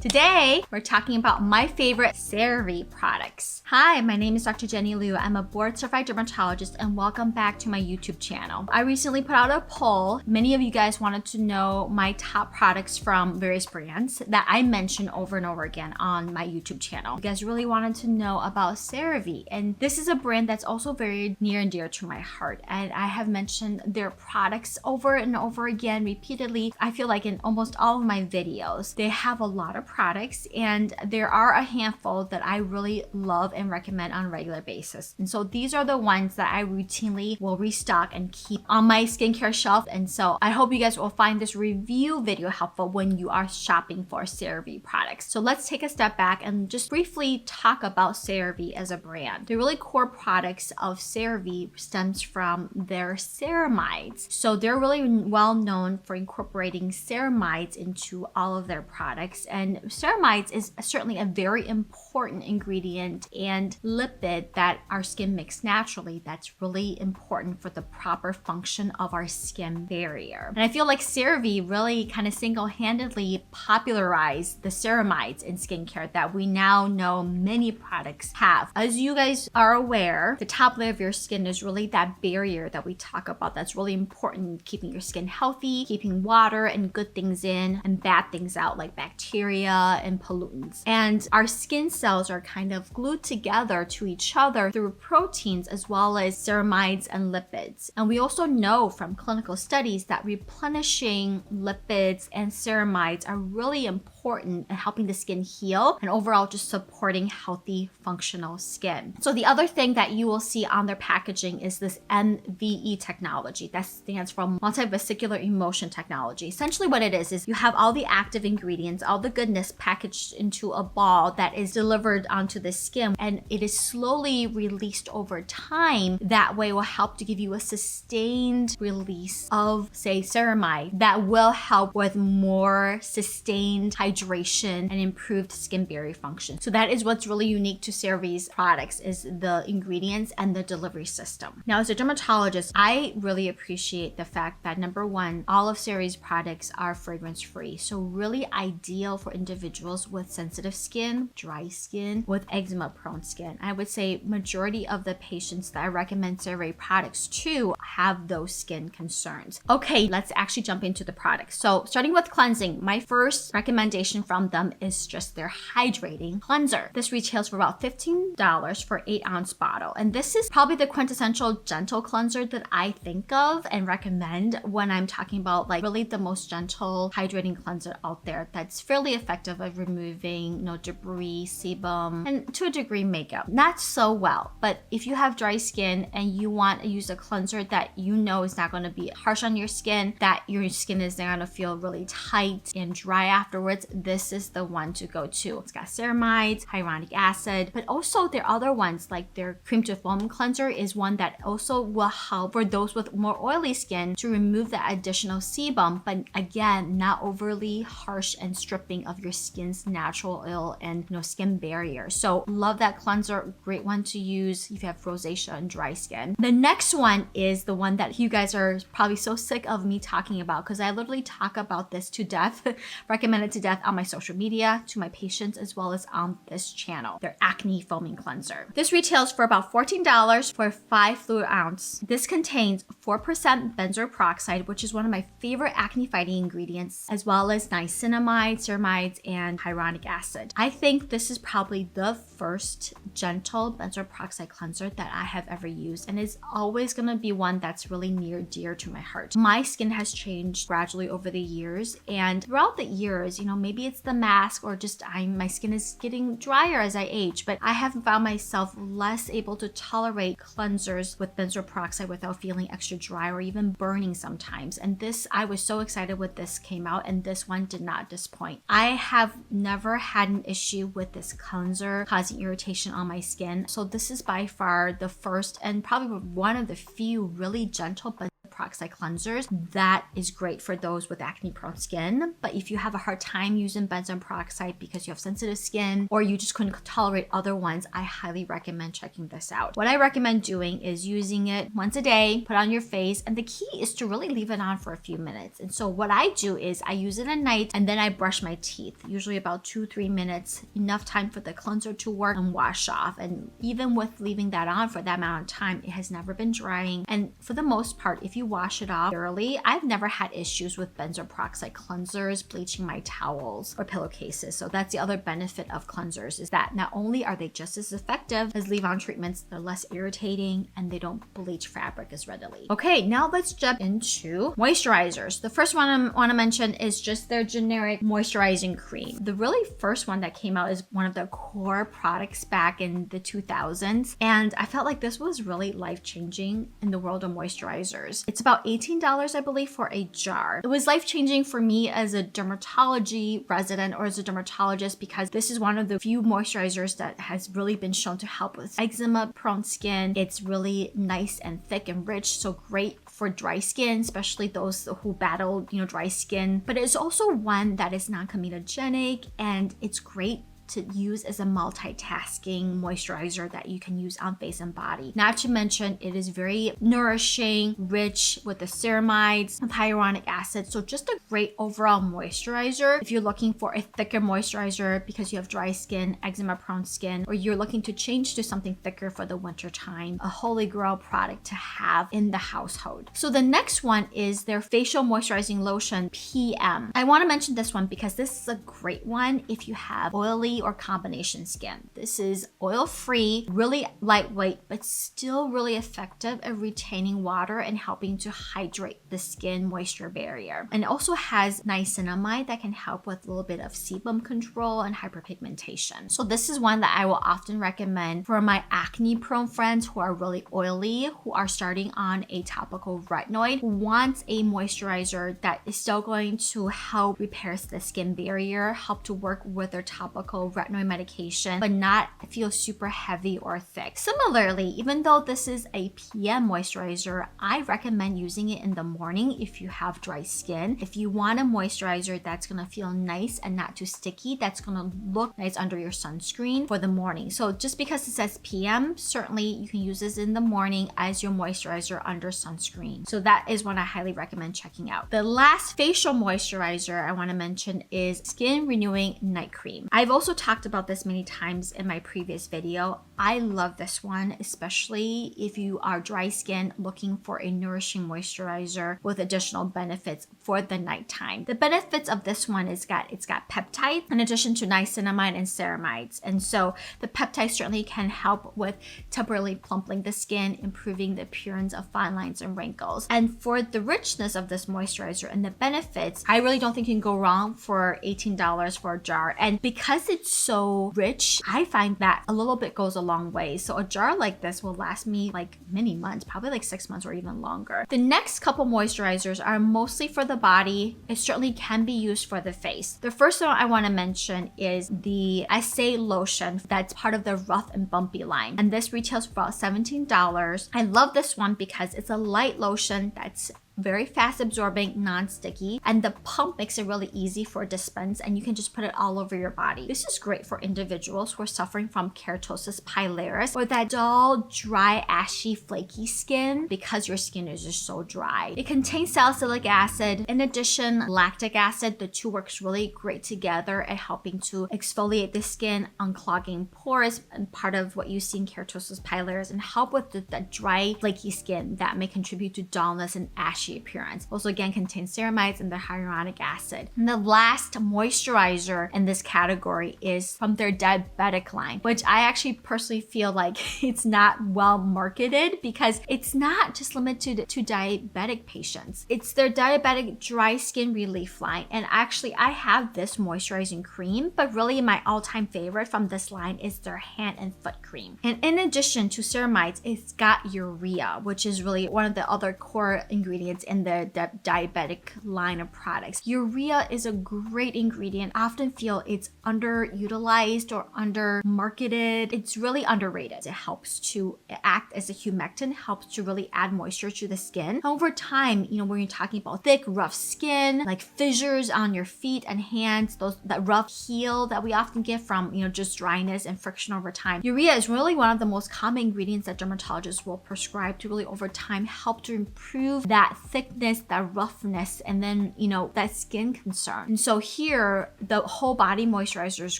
Today, we're talking about my favorite CeraVe products. Hi, my name is Dr. Jenny Liu. I'm a board-certified dermatologist and welcome back to my YouTube channel. I recently put out a poll. Many of you guys wanted to know my top products from various brands that I mention over and over again on my YouTube channel. You guys really wanted to know about CeraVe, and this is a brand that's also very near and dear to my heart, and I have mentioned their products over and over again repeatedly. I feel like in almost all of my videos, they have a lot of products, and there are a handful that I really love and recommend on a regular basis. And so these are the ones that I routinely will restock and keep on my skincare shelf. And so I hope you guys will find this review video helpful when you are shopping for CeraVe products. So let's take a step back and just briefly talk about CeraVe as a brand. The really core products of CeraVe stems from their ceramides. So they're really well known for incorporating ceramides into all of their products, and ceramides is certainly a very important ingredient and lipid that our skin makes naturally that's really important for the proper function of our skin barrier. And I feel like CeraVe really kind of single-handedly popularized the ceramides in skincare that we now know many products have. As you guys are aware, the top layer of your skin is really that barrier that we talk about that's really important in keeping your skin healthy, keeping water and good things in and bad things out like bacteria and pollutants. And our skin cells are kind of glued together to each other through proteins as well as ceramides and lipids. And we also know from clinical studies that replenishing lipids and ceramides are really important in helping the skin heal and overall just supporting healthy, functional skin. So the other thing that you will see on their packaging is this MVE technology. That stands for multivesicular emulsion technology. Essentially what it is you have all the active ingredients, all the goodness packaged into a ball that is delivered onto the skin, and it is slowly released over time. That way will help to give you a sustained release of, say, ceramide that will help with more sustained hydration and improved skin barrier function. So that is what's really unique to CeraVe's products, is the ingredients and the delivery system. Now, as a dermatologist, I really appreciate the fact that number one, all of CeraVe's products are fragrance free. So really ideal for individuals with sensitive skin, dry skin, with eczema prone skin. I would say majority of the patients that I recommend CeraVe products to have those skin concerns. Okay, let's actually jump into the products. So starting with cleansing, my first recommendation from them is just their hydrating cleanser. This retails for about $15 for 8-ounce bottle. And this is probably the quintessential gentle cleanser that I think of and recommend when I'm talking about like really the most gentle hydrating cleanser out there that's fairly effective at removing debris, sebum, and to a degree makeup. Not so well, but if you have dry skin and you want to use a cleanser that you know is not going to be harsh on your skin, that your skin is not going to feel really tight and dry afterwards, this is the one to go to. It's got ceramides, hyaluronic acid, but also their other ones like their cream to foam cleanser is one that also will help for those with more oily skin to remove that additional sebum, but again, not overly harsh and stripping of your skin's natural oil and skin barrier. So love that cleanser, great one to use if you have rosacea and dry skin. The next one is the one that you guys are probably so sick of me talking about, because I literally talk about this to death, recommend it to death on my social media, to my patients, as well as on this channel. Their acne foaming cleanser. This retails for about $14 for 5 fluid ounce. This contains 4% benzoyl peroxide, which is one of my favorite acne fighting ingredients, as well as niacinamide, ceramides, and hyaluronic acid. I think this is probably the first gentle benzoyl peroxide cleanser that I have ever used, and is always going to be one that's really near dear to my heart. My skin has changed gradually over the years, and throughout the years, maybe it's the mask or just my skin is getting drier as I age, but I have found myself less able to tolerate cleansers with benzoyl peroxide without feeling extra dry or even burning sometimes. And this, I was so excited when this came out, and this one did not disappoint. I have never had an issue with this cleanser causing irritation on my skin. So this is by far the first and probably one of the few really gentle but peroxide cleansers. That is great for those with acne prone skin. But if you have a hard time using benzoyl peroxide because you have sensitive skin or you just couldn't tolerate other ones, I highly recommend checking this out. What I recommend doing is using it once a day, put on your face, and the key is to really leave it on for a few minutes. And so what I do is I use it at night and then I brush my teeth, usually about 2-3 minutes, enough time for the cleanser to work and wash off. And even with leaving that on for that amount of time, it has never been drying. And for the most part, if you wash it off thoroughly, I've never had issues with benzoyl peroxide cleansers bleaching my towels or pillowcases. So that's the other benefit of cleansers, is that not only are they just as effective as leave-on treatments, they're less irritating and they don't bleach fabric as readily. Okay, now let's jump into moisturizers. The first one I want to mention is just their generic moisturizing cream. The really first one that came out is one of their core products back in the 2000s. And I felt like this was really life-changing in the world of moisturizers. It's about $18, I believe, for a jar. It was life-changing for me as a dermatology resident or as a dermatologist because this is one of the few moisturizers that has really been shown to help with eczema-prone skin. It's really nice and thick and rich, so great for dry skin, especially those who battle, dry skin. But it's also one that is non-comedogenic and it's great to use as a multitasking moisturizer that you can use on face and body. Not to mention, it is very nourishing, rich with the ceramides and hyaluronic acid. So just a great overall moisturizer. If you're looking for a thicker moisturizer because you have dry skin, eczema prone skin, or you're looking to change to something thicker for the winter time, a holy grail product to have in the household. So the next one is their facial moisturizing lotion PM. I want to mention this one because this is a great one if you have oily or combination skin. This is oil-free, really lightweight, but still really effective at retaining water and helping to hydrate the skin moisture barrier. And it also has niacinamide that can help with a little bit of sebum control and hyperpigmentation. So this is one that I will often recommend for my acne-prone friends who are really oily, who are starting on a topical retinoid, who wants a moisturizer that is still going to help repair the skin barrier, help to work with their topical retinoid medication, but not feel super heavy or thick. Similarly, even though this is a PM moisturizer, I recommend using it in the morning if you have dry skin. If you want a moisturizer that's gonna feel nice and not too sticky, that's gonna look nice under your sunscreen for the morning. So just because it says PM, certainly you can use this in the morning as your moisturizer under sunscreen. So that is one I highly recommend checking out. The last facial moisturizer I wanna mention is Skin Renewing Night Cream. I've also talked about this many times in my previous video. I love this one, especially if you are dry skin looking for a nourishing moisturizer with additional benefits for the nighttime. The benefits of this one is it's got peptides in addition to niacinamide and ceramides. And so the peptides certainly can help with temporarily plumping the skin, improving the appearance of fine lines and wrinkles. And for the richness of this moisturizer and the benefits, I really don't think you can go wrong for $18 for a jar. And because it's so rich, I find that a little bit goes a long way. So a jar like this will last me like many months, probably like 6 months or even longer. The next couple moisturizers are mostly for the body. It certainly can be used for the face. The first one I want to mention is the Essay Lotion that's part of the Rough and Bumpy line. And this retails for about $17. I love this one because it's a light lotion that's very fast absorbing, non-sticky, and the pump makes it really easy for dispense and you can just put it all over your body. This is great for individuals who are suffering from keratosis pilaris or that dull, dry, ashy, flaky skin because your skin is just so dry. It contains salicylic acid. In addition, lactic acid. The two works really great together at helping to exfoliate the skin, unclogging pores, and part of what you see in keratosis pilaris, and help with the dry, flaky skin that may contribute to dullness and ashy appearance. Also again contains ceramides and the hyaluronic acid. And the last moisturizer in this category is from their diabetic line, which I actually personally feel like it's not well marketed because it's not just limited to diabetic patients. It's their diabetic dry skin relief line. And actually I have this moisturizing cream, but really my all-time favorite from this line is their hand and foot cream. And in addition to ceramides, it's got urea, which is really one of the other core ingredients ceramides in the diabetic line of products. Urea is a great ingredient. I often feel it's underutilized or under marketed. It's really underrated. It helps to act as a humectant, helps to really add moisture to the skin. Over time, when you're talking about thick, rough skin, like fissures on your feet and hands, that rough heel that we often get from, just dryness and friction over time. Urea is really one of the most common ingredients that dermatologists will prescribe to really over time help to improve that thickness, that roughness, and then, that skin concern. And so here, the whole body moisturizer is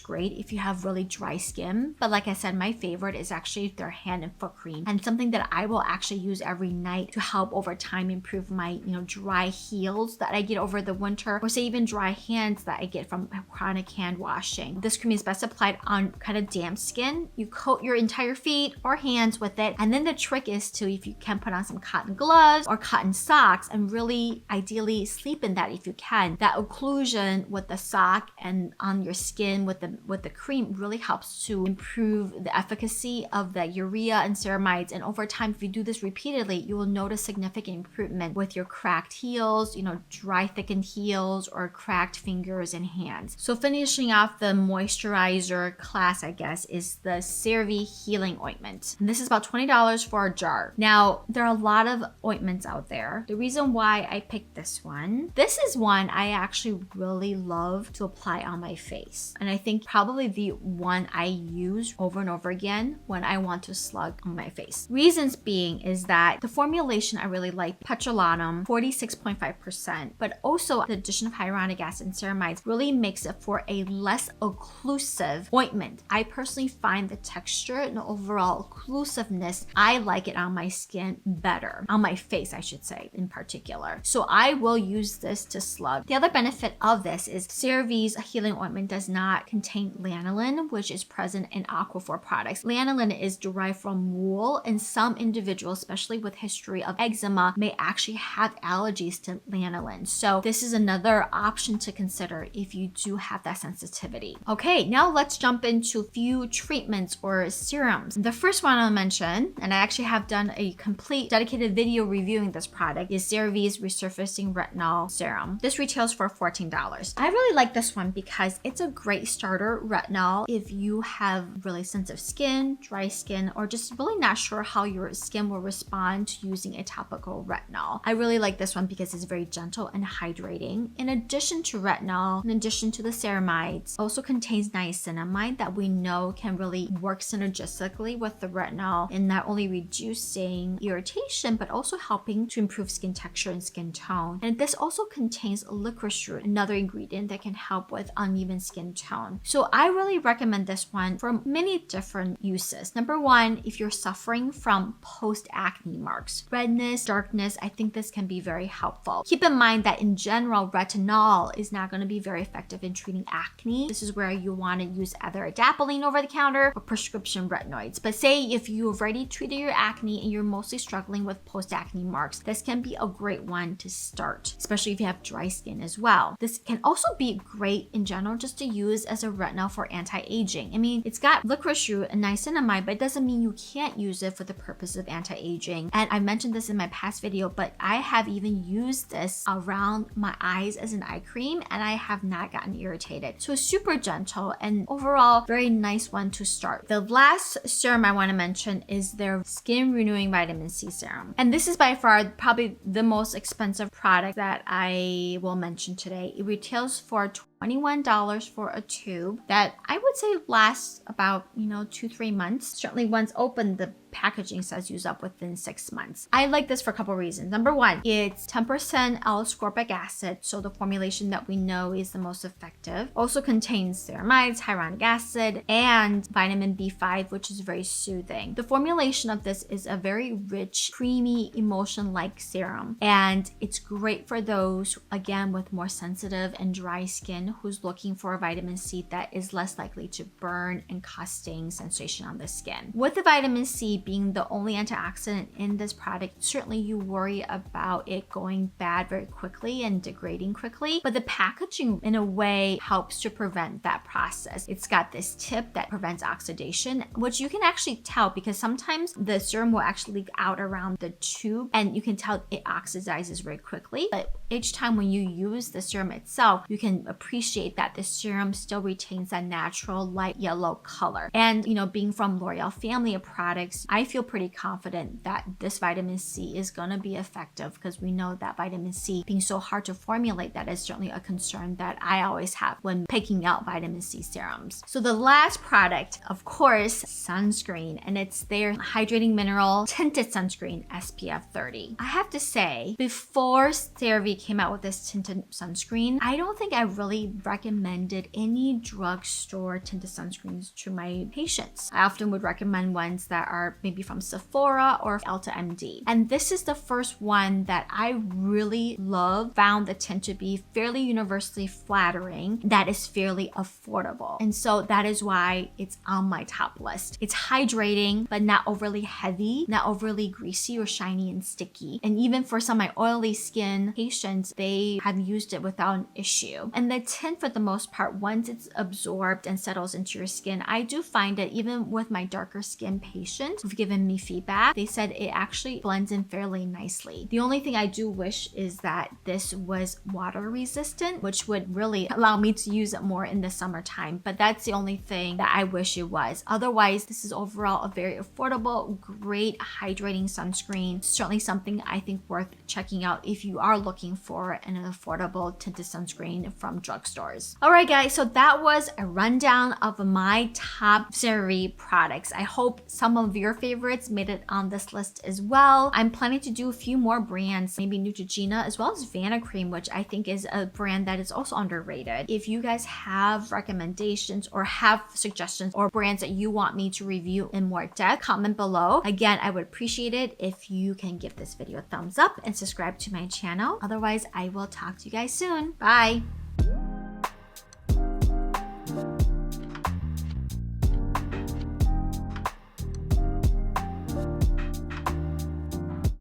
great if you have really dry skin. But like I said, my favorite is actually their hand and foot cream, and something that I will actually use every night to help over time improve my, dry heels that I get over the winter, or say even dry hands that I get from chronic hand washing. This cream is best applied on kind of damp skin. You coat your entire feet or hands with it, and then the trick is to, if you can, put on some cotton gloves or cotton socks and really ideally sleep in that if you can. That occlusion with the sock and on your skin with the cream really helps to improve the efficacy of the urea and ceramides. And over time, if you do this repeatedly, you will notice significant improvement with your cracked heels, dry thickened heels or cracked fingers and hands. So finishing off the moisturizer class, I guess, is the CeraVe Healing Ointment. And this is about $20 for a jar. Now, there are a lot of ointments out there. The reason why I picked this is one I actually really love to apply on my face. And I think probably the one I use over and over again when I want to slug on my face. Reasons being is that the formulation I really like, petroleum, 46.5%, but also the addition of hyaluronic acid and ceramides really makes it for a less occlusive ointment. I personally find the texture and the overall occlusiveness, I like it on my skin better. On my face, I should say, in particular. So I will use this to slug. The other benefit of this is CeraVe's Healing Ointment does not contain lanolin, which is present in Aquaphor products. Lanolin is derived from wool, and some individuals, especially with history of eczema, may actually have allergies to lanolin. So this is another option to consider if you do have that sensitivity. Okay, now let's jump into a few treatments or serums. The first one I'll mention, and I actually have done a complete dedicated video reviewing this product, is CeraVe's Resurfacing Retinol Serum. This retails for $14. I really like this one because it's a great starter retinol if you have really sensitive skin, dry skin, or just really not sure how your skin will respond to using a topical retinol. I really like this one because it's very gentle and hydrating. In addition to retinol, in addition to the ceramides, also contains niacinamide that we know can really work synergistically with the retinol in not only reducing irritation, but also helping to improve skin texture and skin tone. And this also contains licorice root, another ingredient that can help with uneven skin tone. So I really recommend this one for many different uses. Number one, if you're suffering from post-acne marks, redness, darkness, I think this can be very helpful. Keep in mind that in general, retinol is not going to be very effective in treating acne. This is where you want to use either adapalene over the counter or prescription retinoids. But say if you've already treated your acne and you're mostly struggling with post-acne marks, this can be a great one to start, especially if you have dry skin as well. This can also be great in general just to use as a retinol for anti-aging. I mean, it's got licorice root and niacinamide, but it doesn't mean you can't use it for the purpose of anti-aging. And I mentioned this in my past video, but I have even used this around my eyes as an eye cream and I have not gotten irritated. So it's super gentle and overall very nice one to start. The last serum I want to mention is their Skin Renewing Vitamin C Serum. And this is by far probably the most expensive product that I will mention today. It retails for $21 for a tube that I would say lasts about, 2-3 months. Certainly once opened, the packaging says use up within 6 months. I like this for a couple reasons. Number one, it's 10% L-ascorbic acid, so the formulation that we know is the most effective. Also contains ceramides, hyaluronic acid, and vitamin B5, which is very soothing. The formulation of this is a very rich, creamy, emulsion-like serum, and it's great for those, again, with more sensitive and dry skin person who's looking for a vitamin C that is less likely to burn and cause sting sensation on the skin. With the vitamin C being the only antioxidant in this product, certainly you worry about it going bad very quickly and degrading quickly, but the packaging in a way helps to prevent that process. It's got this tip that prevents oxidation, which you can actually tell because sometimes the serum will actually leak out around the tube and you can tell it oxidizes very quickly. But each time when you use the serum itself, you can appreciate that the serum still retains that natural light yellow color. And being from L'Oreal family of products, I feel pretty confident that this vitamin C is going to be effective because we know that vitamin C being so hard to formulate, that is certainly a concern that I always have when picking out vitamin C serums. So the last product, of course, sunscreen, and it's their hydrating mineral tinted sunscreen SPF 30. I have to say, before CeraVe came out with this tinted sunscreen, I don't think I really recommended any drugstore tinted sunscreens to my patients. I often would recommend ones that are maybe from Sephora or Ulta MD. And this is the first one that I really love, found the tint to be fairly universally flattering, that is fairly affordable. And so that is why it's on my top list. It's hydrating, but not overly heavy, not overly greasy or shiny and sticky. And even for some of my oily skin patients, they have used it without an issue. And the tint, for the most part, once it's absorbed and settles into your skin, I do find that even with my darker skin patients who've given me feedback, they said it actually blends in fairly nicely. The only thing I do wish is that this was water resistant, which would really allow me to use it more in the summertime. But that's the only thing that I wish it was. Otherwise, this is overall a very affordable, great hydrating sunscreen. Certainly something I think worth checking out if you are looking for an affordable tinted sunscreen from drugstores. All right, guys, so that was a rundown of my top CeraVe products. I hope some of your favorites made it on this list as well. I'm planning to do a few more brands, maybe Neutrogena as well as Vanicream, which I think is a brand that is also underrated. If you guys have recommendations or have suggestions or brands that you want me to review in more depth, comment below. Again, I would appreciate it if you can give this video a thumbs up and subscribe to my channel. Otherwise, I will talk to you guys soon. Bye.